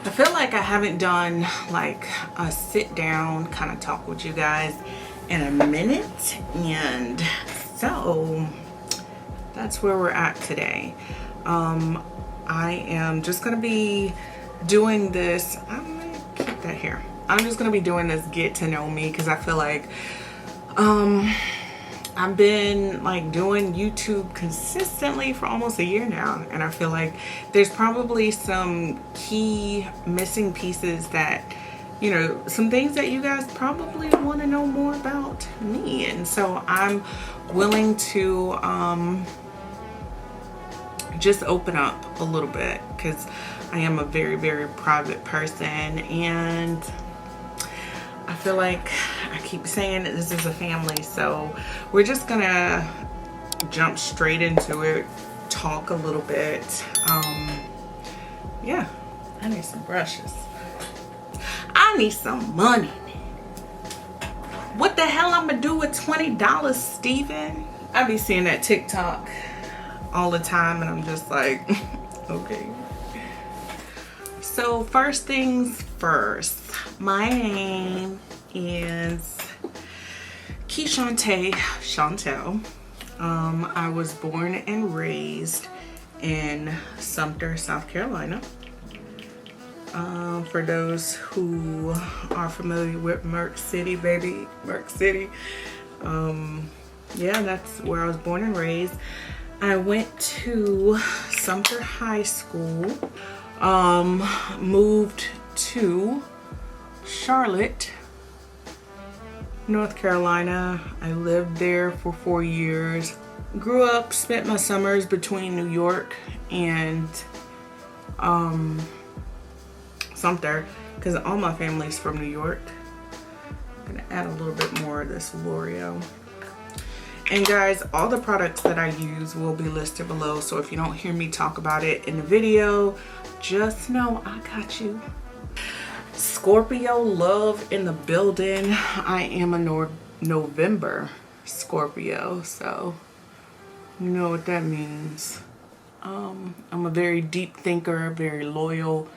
I feel like I haven't done like a sit down kind of talk with you guys in a minute, and so that's where we're at today. I am just gonna be doing this. I'm gonna keep that here. I'm just gonna be doing this get to know me, because I feel like I've been like doing YouTube consistently for almost a year now, and I feel like there's probably some key missing pieces that, you know, some things that you guys probably want to know more about me. And so I'm willing to just open up a little bit, because I am a very, very private person, and I feel like I keep saying that this is a family, so we're just gonna jump straight into it, talk a little bit. Yeah, I need some brushes. I need some money. What the hell I'm gonna do with $20, Steven? I be seeing that TikTok all the time, and I'm just like, okay. So first things first, my name is Keishante Chantel. I was born and raised in Sumter, South Carolina. For those who are familiar with Merck City, baby, Merck City. Yeah, that's where I was born and raised. I went to Sumter High School. Moved to Charlotte, North Carolina. I lived there for 4 years. Grew up, spent my summers between New York and Sumter, because all my family's from New York. I'm gonna add a little bit more of this L'Oreal. And guys, all the products that I use will be listed below, so if you don't hear me talk about it in the video, just know I got you. Scorpio love in the building. I am a November Scorpio, so you know what that means. I'm a very deep thinker, very loyal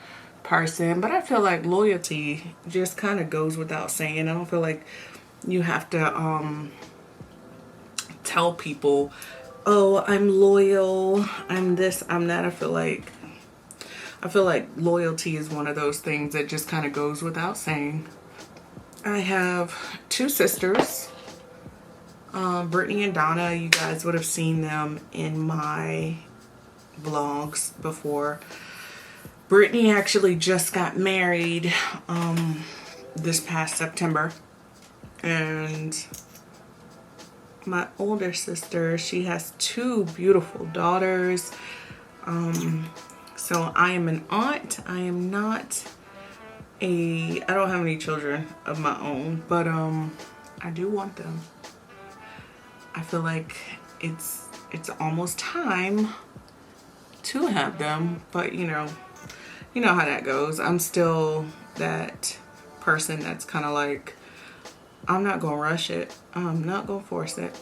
person, but I feel like loyalty just kind of goes without saying. I don't feel like you have to tell people, oh, I'm loyal, I'm this, I'm that. I feel like loyalty is one of those things that just kind of goes without saying. I have 2 sisters, Brittany and Donna. You guys would have seen them in my vlogs before. Brittany actually just got married this past September, and my older sister, she has 2 beautiful daughters. So I am an aunt. I am not I don't have any children of my own, but I do want them. I feel like it's almost time to have them, but you know how that goes. I'm still that person that's kind of like, I'm not gonna rush it. I'm not gonna force it.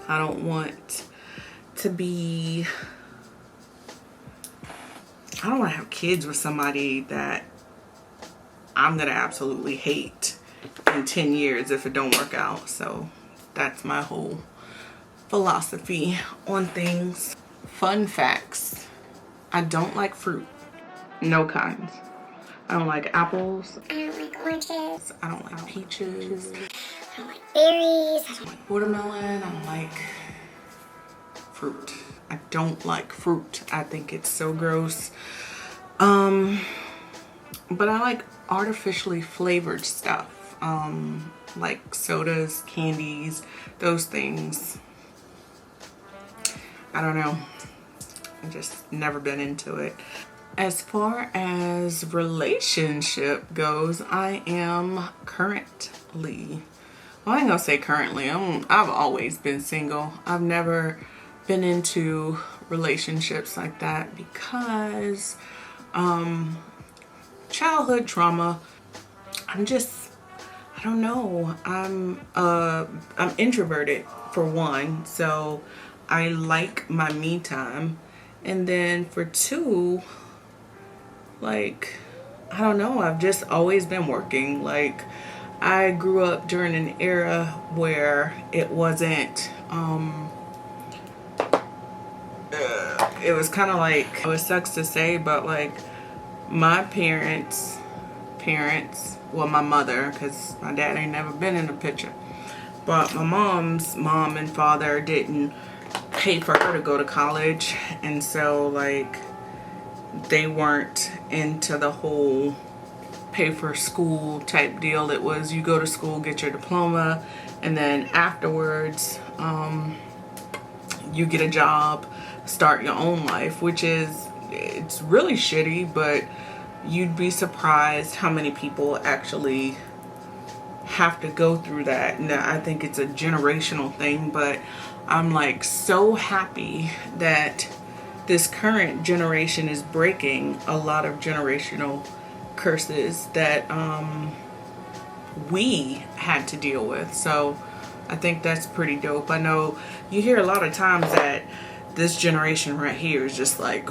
I don't want to be, I don't want to have kids with somebody that I'm gonna absolutely hate in 10 years if it don't work out. So that's my whole philosophy on things. Fun facts: I don't like fruit, no kinds. I don't like apples. I don't like oranges. I don't like peaches. I don't like berries. I don't like watermelon. I don't like fruit. I don't like fruit. I think it's so gross. But I like artificially flavored stuff. Like sodas, candies, those things. I don't know. I've just never been into it. As far as relationship goes, I am currently, well, I ain't gonna say currently, I've always been single. I've never been into relationships like that because childhood trauma. I don't know. I'm introverted for one, so I like my me time. And then for 2, like, I don't know, I've just always been working. Like, I grew up during an era where it wasn't, it was kind of like, it sucks to say, but like my parents, well, my mother, because my dad ain't never been in the picture, but my mom's mom and father didn't pay for her to go to college. And so like they weren't into the whole pay for school type deal. It was you go to school, get your diploma, and then afterwards you get a job, start your own life, which is, it's really shitty, but you'd be surprised how many people actually have to go through that. And I think it's a generational thing, but I'm like so happy that this current generation is breaking a lot of generational curses that we had to deal with. So I think that's pretty dope. I know you hear a lot of times that this generation right here is just like,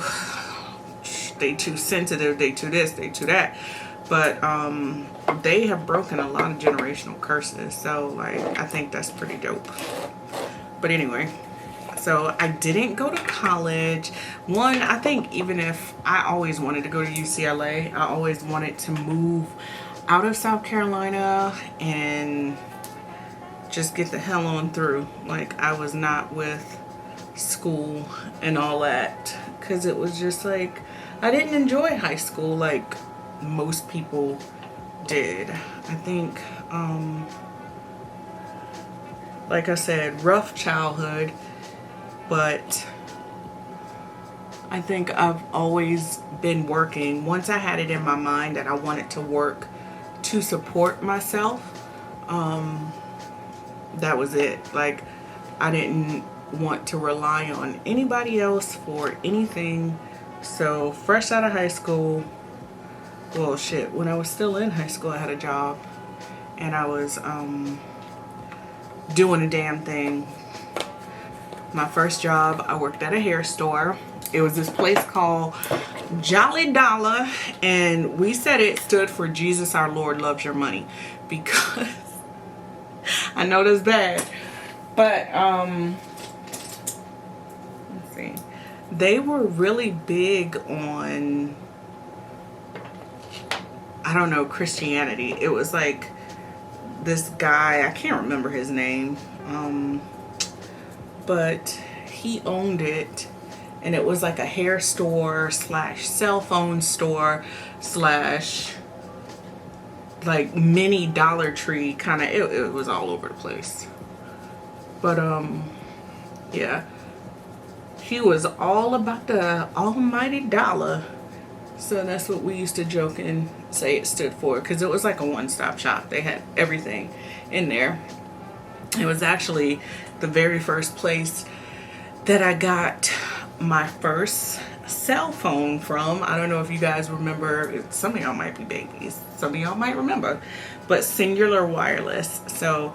they too sensitive, they too this, they too that. But they have broken a lot of generational curses. So like, I think that's pretty dope. But anyway, so I didn't go to college. One, I think even if I always wanted to go to UCLA, I always wanted to move out of South Carolina and just get the hell on through. Like, I was not with school and all that, because it was just like, I didn't enjoy high school like most people did. I think like I said, rough childhood, but I think I've always been working. Once I had it in my mind that I wanted to work to support myself, that was it. Like, I didn't want to rely on anybody else for anything. So fresh out of high school, well shit, when I was still in high school I had a job, and I was doing a damn thing. My first job, I worked at a hair store. It was this place called Jolly Dollar, and we said it stood for Jesus Our Lord Loves Your Money, because I know that's bad, but let's see, they were really big on, I don't know, Christianity. It was like this guy, I can't remember his name, but he owned it, and it was like a hair store slash cell phone store slash like mini Dollar Tree kind of. It was all over the place, but yeah, he was all about the almighty dollar. So that's what we used to joke and say it stood for, because it was like a one-stop shop. They had everything in there. It was actually the very first place that I got my first cell phone from. I don't know if you guys remember. Some of y'all might be babies. Some of y'all might remember. But Singular Wireless. So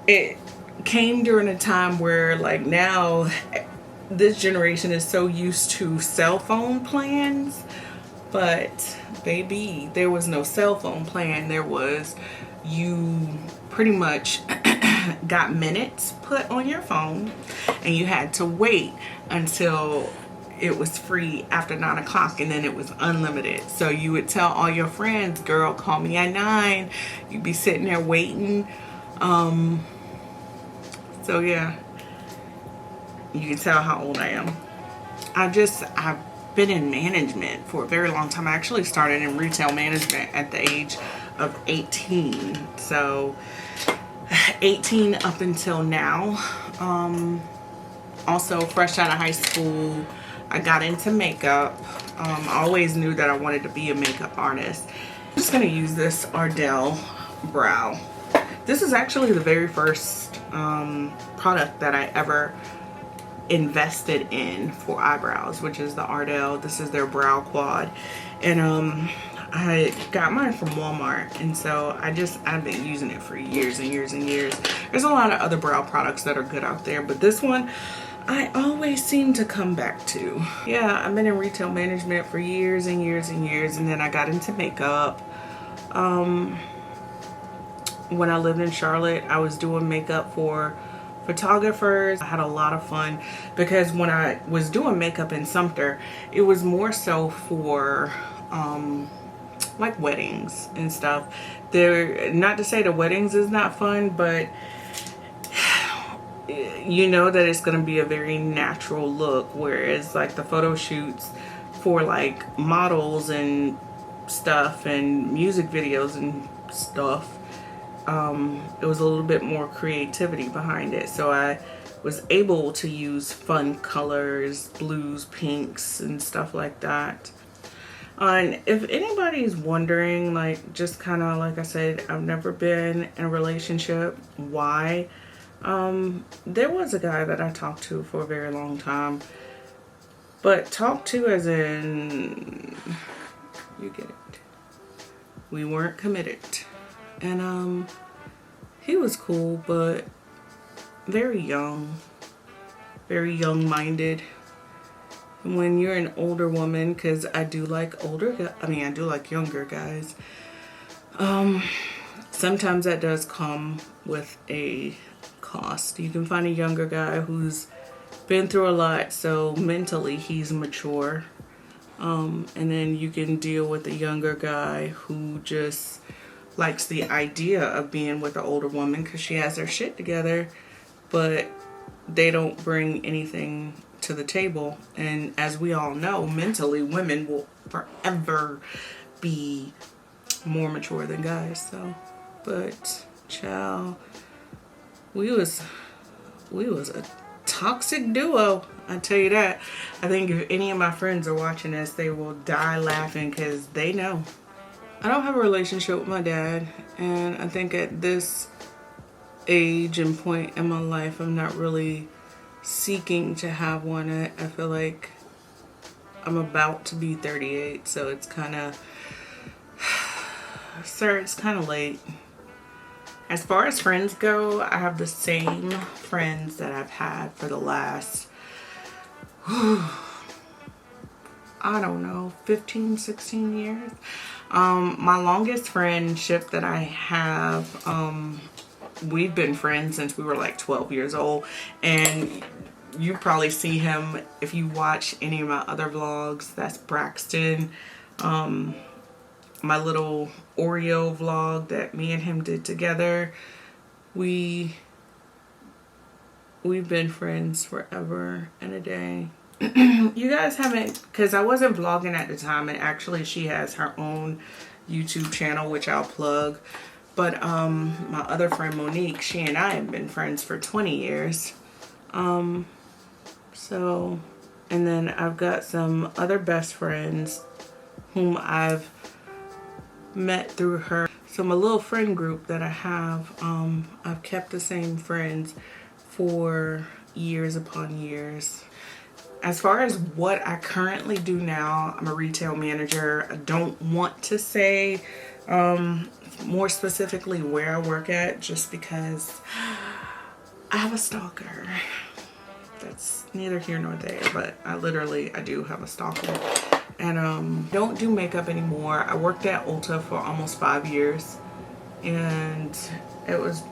it came during a time where, like, now this generation is so used to cell phone plans. But baby, there was no cell phone plan. There was, you pretty much got minutes put on your phone, and you had to wait until it was free after 9 o'clock, and then it was unlimited. So you would tell all your friends, girl, call me at 9. You'd be sitting there waiting. So yeah, you can tell how old I am. I've been in management for a very long time. I actually started in retail management at the age of 18. So 18 up until now. Also fresh out of high school, I got into makeup. I always knew that I wanted to be a makeup artist. I'm just gonna use this Ardell brow. This is actually the very first product that I ever invested in for eyebrows, which is the Ardell. This is their brow quad, and I got mine from Walmart, and so I've been using it for years and years and years. There's a lot of other brow products that are good out there, but this one I always seem to come back to. Yeah, I've been in retail management for years and years and years, and then I got into makeup. When I lived in Charlotte, I was doing makeup for photographers. I had a lot of fun because when I was doing makeup in Sumter, it was more so for like weddings and stuff. Not to say the weddings is not fun, but you know that it's going to be a very natural look, whereas like the photo shoots for like models and stuff and music videos and stuff, it was a little bit more creativity behind it. So I was able to use fun colors, blues, pinks, and stuff like that. And if anybody's wondering, like, just kind of like I said, I've never been in a relationship. Why? There was a guy that I talked to for a very long time, but talked to as in, you get it. We weren't committed. And he was cool, but very young-minded. When you're an older woman, because I do like I do like younger guys. Sometimes that does come with a cost. You can find a younger guy who's been through a lot, so mentally he's mature. And then you can deal with a younger guy who just likes the idea of being with an older woman because she has her shit together, but they don't bring anything to the table. And as we all know, mentally women will forever be more mature than guys. So, but child, we was a toxic duo, I tell you that. I think if any of my friends are watching this, they will die laughing because they know. I don't have a relationship with my dad, and I think at this age and point in my life, I'm not really seeking to have one. I feel like I'm about to be 38, so it's kind of, sir, it's kind of late. As far as friends go, I have the same friends that I've had for the last, I don't know, 15, 16 years. My longest friendship that I have, we've been friends since we were like 12 years old, and you probably see him if you watch any of my other vlogs. That's Braxton. My little Oreo vlog that me and him did together. We've been friends forever and a day. You guys haven't, because I wasn't vlogging at the time, and actually she has her own YouTube channel, which I'll plug. But my other friend Monique, she and I have been friends for 20 years. So, and then I've got some other best friends whom I've met through her. So my little friend group that I have, I've kept the same friends for years upon years. As far as what I currently do now, I'm a retail manager. I don't want to say more specifically where I work at, just because I have a stalker. That's neither here nor there, but I do have a stalker. And don't do makeup anymore. I worked at Ulta for almost 5 years, and it was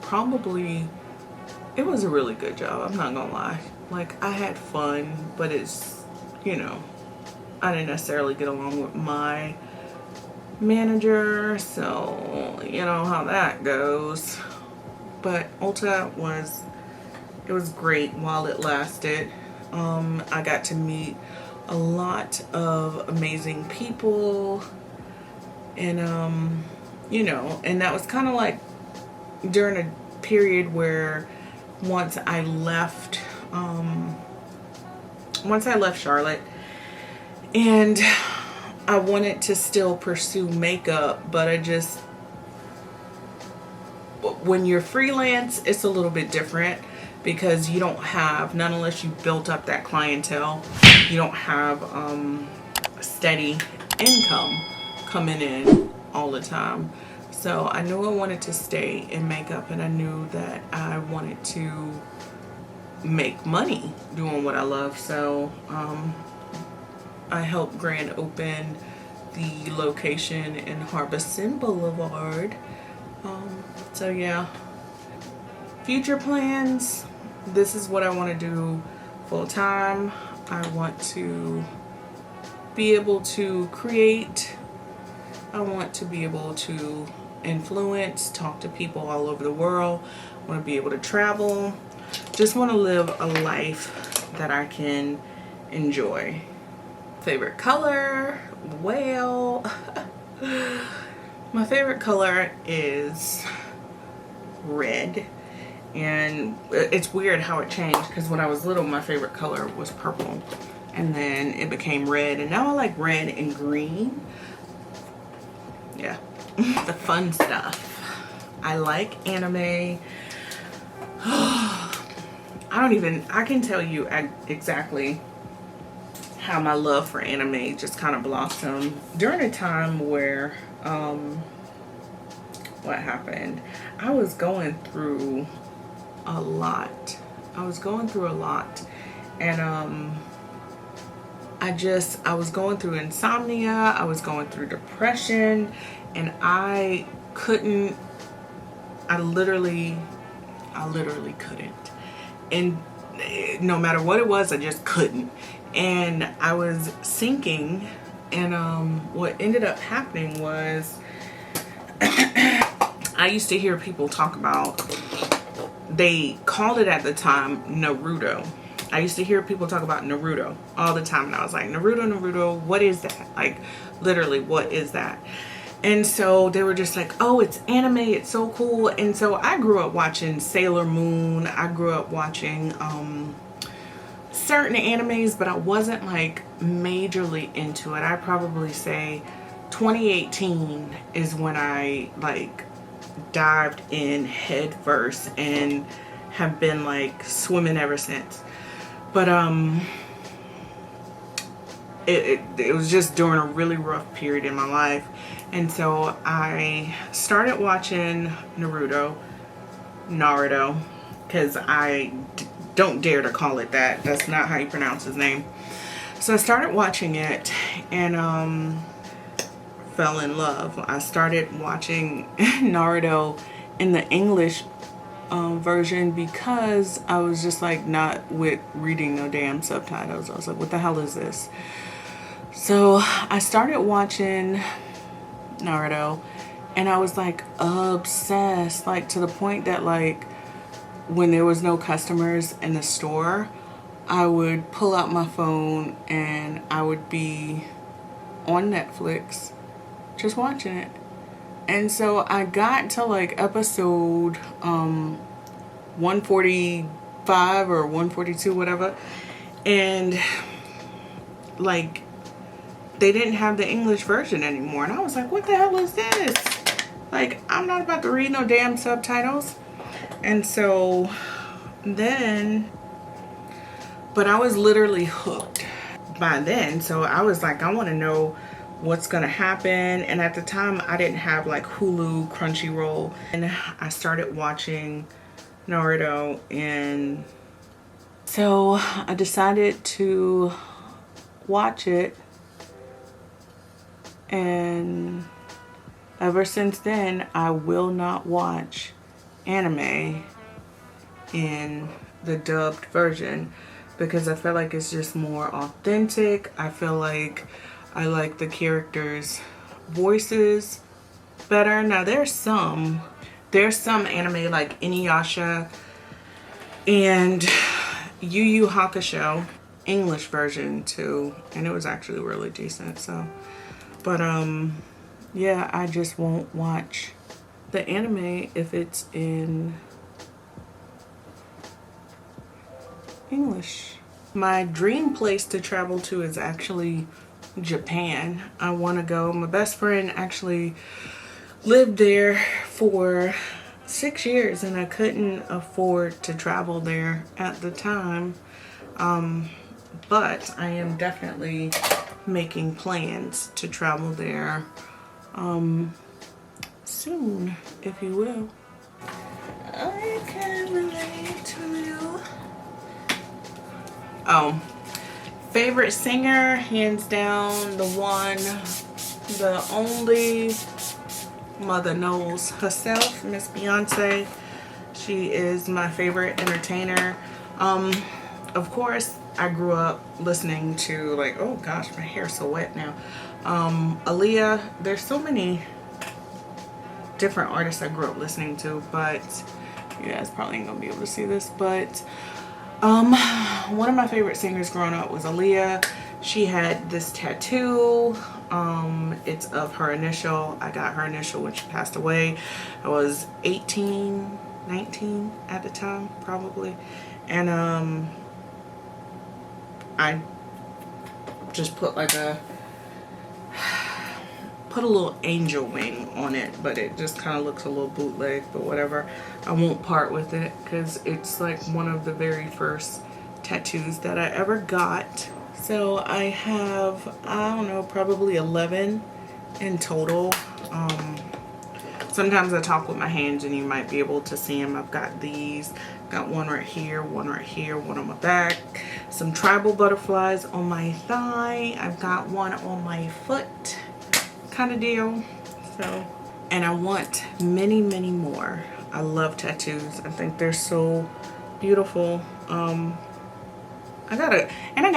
a really good job. I'm not gonna lie. Like, I had fun, but it's, you know, I didn't necessarily get along with my manager, so you know how that goes. But Ulta was great while it lasted. I got to meet a lot of amazing people, and you know, and that was kind of like during a period where once I left Charlotte, and I wanted to still pursue makeup, but when you're freelance, it's a little bit different, because you don't have, not unless you built up that clientele, you don't have a steady income coming in all the time. So I knew I wanted to stay in makeup, and I knew that I wanted to make money doing what I love. So I helped grand open the location in Harbison Boulevard. So yeah, future plans, this is what I want to do full time. I want to be able to create. I want to be able to influence, talk to people all over the world. I want to be able to travel. Just want to live a life that I can enjoy. Favorite color? Well, my favorite color is red. And it's weird how it changed, because when I was little my favorite color was purple, and then it became red, and now I like red and green. Yeah. The fun stuff. I like anime. I can tell you exactly how my love for anime just kind of blossomed during a time where what happened, I was going through a lot. And I was going through insomnia, I was going through depression, and I literally couldn't. And no matter what it was, I just couldn't. And I was sinking, and what ended up happening was I used to hear people talk about, they called it at the time Naruto. I used to hear people talk about Naruto all the time, and I was like, Naruto, what is that? Like, literally, what is that? And so they were just like, oh, it's anime, it's so cool. And so I grew up watching Sailor Moon. I grew up watching certain animes, but I wasn't like majorly into it. I probably say 2018 is when I like dived in head first and have been like swimming ever since. But it was just during a really rough period in my life, and so I started watching Naruto, because I don't dare to call it that. That's not how you pronounce his name. So I started watching it, and fell in love. I started watching Naruto in the English version, because I was just like not with reading no damn subtitles. I was like, what the hell is this? So I started watching Naruto, and I was like obsessed, like to the point that like when there was no customers in the store, I would pull out my phone and I would be on Netflix just watching it. And so I got to like episode 145 or 142, whatever, and like they didn't have the English version anymore, and I was like, what the hell is this? Like, I'm not about to read no damn subtitles. And so then, but I was literally hooked by then. So I was like, I want to know what's gonna happen. And at the time I didn't have like Hulu, Crunchyroll, and I started watching Naruto. And so I decided to watch it, and ever since then I will not watch anime in the dubbed version, because I feel like it's just more authentic. I feel like I like the characters' voices better. Now there's some anime like Inuyasha and Yu Yu Hakusho English version too, and it was actually really decent. So, but yeah, I just won't watch the anime if it's in English. My dream place to travel to is actually Japan. I want to go. My best friend actually lived there for 6 years, and I couldn't afford to travel there at the time. But I am definitely making plans to travel there soon, if you will. I can relate to you. Oh, favorite singer, hands down, the one, the only, Mother knows herself, Miss Beyonce. She is my favorite entertainer. Of course, I grew up listening to, like, oh gosh, my hair's so wet now. Aaliyah. There's so many different artists I grew up listening to, but you guys probably ain't gonna be able to see this, but one of my favorite singers growing up was Aaliyah. She had this tattoo. It's of her initial. I got her initial when she passed away. I was 18, 19 at the time, probably. And I just put like a little angel wing on it, but it just kind of looks a little bootleg, but whatever. I won't part with it because it's like one of the very first tattoos that I ever got. So I have, I don't know, probably 11 in total. Sometimes I talk with my hands and you might be able to see them. I've got these, got one right here, one on my back, some tribal butterflies on my thigh. I've got one on my foot, kind of deal. So, and I want many, many more. I love tattoos. I think they're so beautiful. I got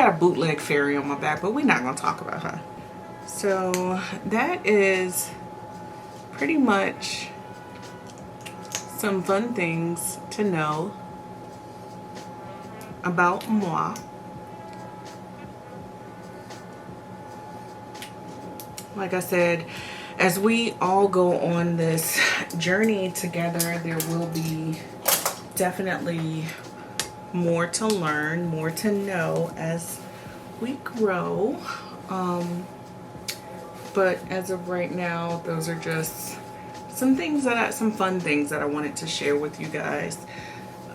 a bootleg fairy on my back, but we're not gonna talk about her. So that is pretty much some fun things to know about moi. Like I said, as we all go on this journey together, there will be definitely more to learn, more to know as we grow. But as of right now, those are just some fun things that I wanted to share with you guys.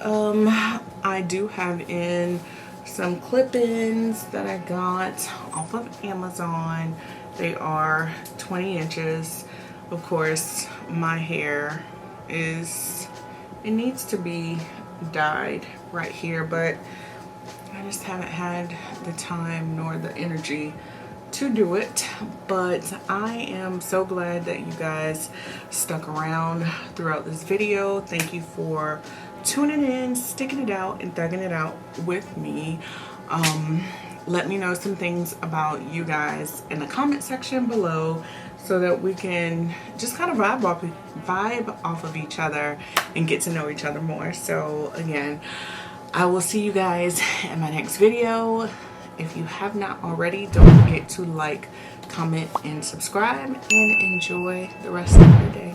I do have in some clip-ins that I got off of Amazon. They are 20 inches. Of course, my hair it needs to be dyed right here, but I just haven't had the time nor the energy to do it. But I am so glad that you guys stuck around throughout this video. Thank you for tuning in, sticking it out, and thugging it out with me. Let me know some things about you guys in the comment section below so that we can just kind of vibe off of each other and get to know each other more. So again, I will see you guys in my next video. If you have not already, don't forget to like, comment, and subscribe, and enjoy the rest of your day.